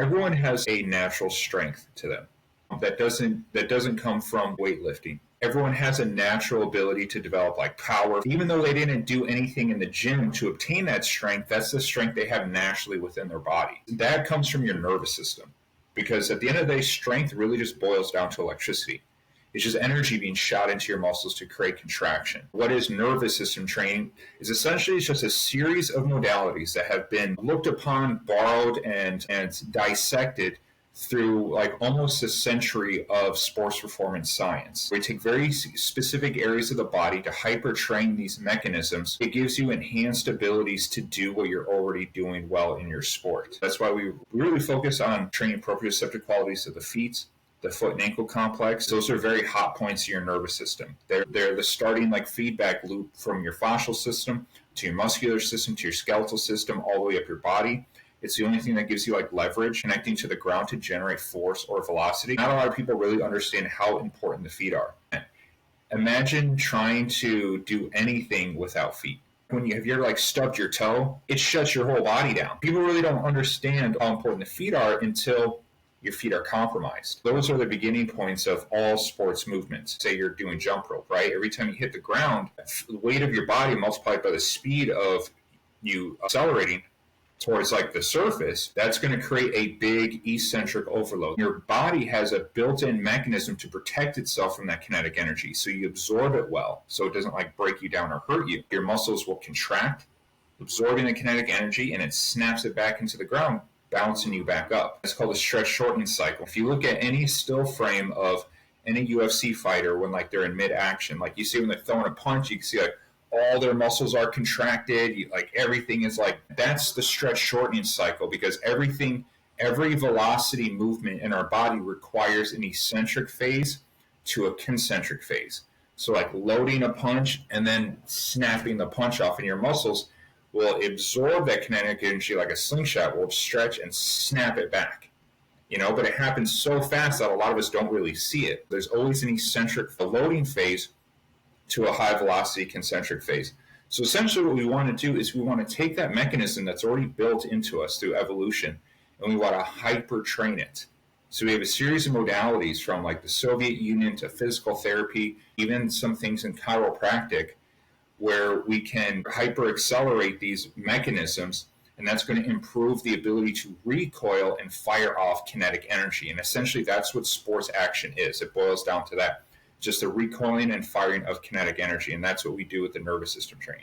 Everyone has a natural strength to them that doesn't come from weightlifting. Everyone has a natural ability to develop like power. Even though they didn't do anything in the gym to obtain that strength, that's the strength they have naturally within their body. That comes from your nervous system. Because at the end of the day, strength really just boils down to electricity. It's just energy being shot into your muscles to create contraction. What is nervous system training is essentially just a series of modalities that have been looked upon, borrowed, and dissected through like almost a century of sports performance science. We take very specific areas of the body to hyper train these mechanisms. It gives you enhanced abilities to do what you're already doing well in your sport. That's why we really focus on training proprioceptive qualities of the feet, the foot and ankle complex. Those are very hot points in your nervous system. They're the starting like feedback loop from your fascial system to your muscular system to your skeletal system all the way up your body. It's the only thing that gives you like leverage connecting to the ground to generate force or velocity. Not a lot of people really understand how important the feet are. Imagine trying to do anything without feet. When you have your like stubbed your toe, it shuts your whole body down. People really don't understand how important the feet are until your feet are compromised. Those are the beginning points of all sports movements. Say you're doing jump rope, right? Every time you hit the ground, the weight of your body multiplied by the speed of you accelerating towards like the surface, that's going to create a big eccentric overload. Your body has a built-in mechanism to protect itself from that kinetic energy, so you absorb it well, so it doesn't like break you down or hurt you. Your muscles will contract, absorbing the kinetic energy, and it snaps it back into the ground, bouncing you back up. It's called a stretch shortening cycle. If you look at any still frame of any UFC fighter when like they're in mid-action, like you see when they're throwing a punch, you can see like all their muscles are contracted, like everything is like, that's the stretch shortening cycle, because every velocity movement in our body requires an eccentric phase to a concentric phase. So like loading a punch and then snapping the punch off in your muscles will absorb that kinetic energy like a slingshot, will stretch and snap it back. But it happens so fast that a lot of us don't really see it. There's always an eccentric loading phase to a high velocity concentric phase. So essentially what we want to do is we want to take that mechanism that's already built into us through evolution, and we want to hyper train it. So we have a series of modalities from like the Soviet Union to physical therapy, even some things in chiropractic, where we can hyper accelerate these mechanisms, and that's going to improve the ability to recoil and fire off kinetic energy. And essentially that's what sports action is. It boils down to that. Just the recoiling and firing of kinetic energy, and that's what we do with the nervous system training.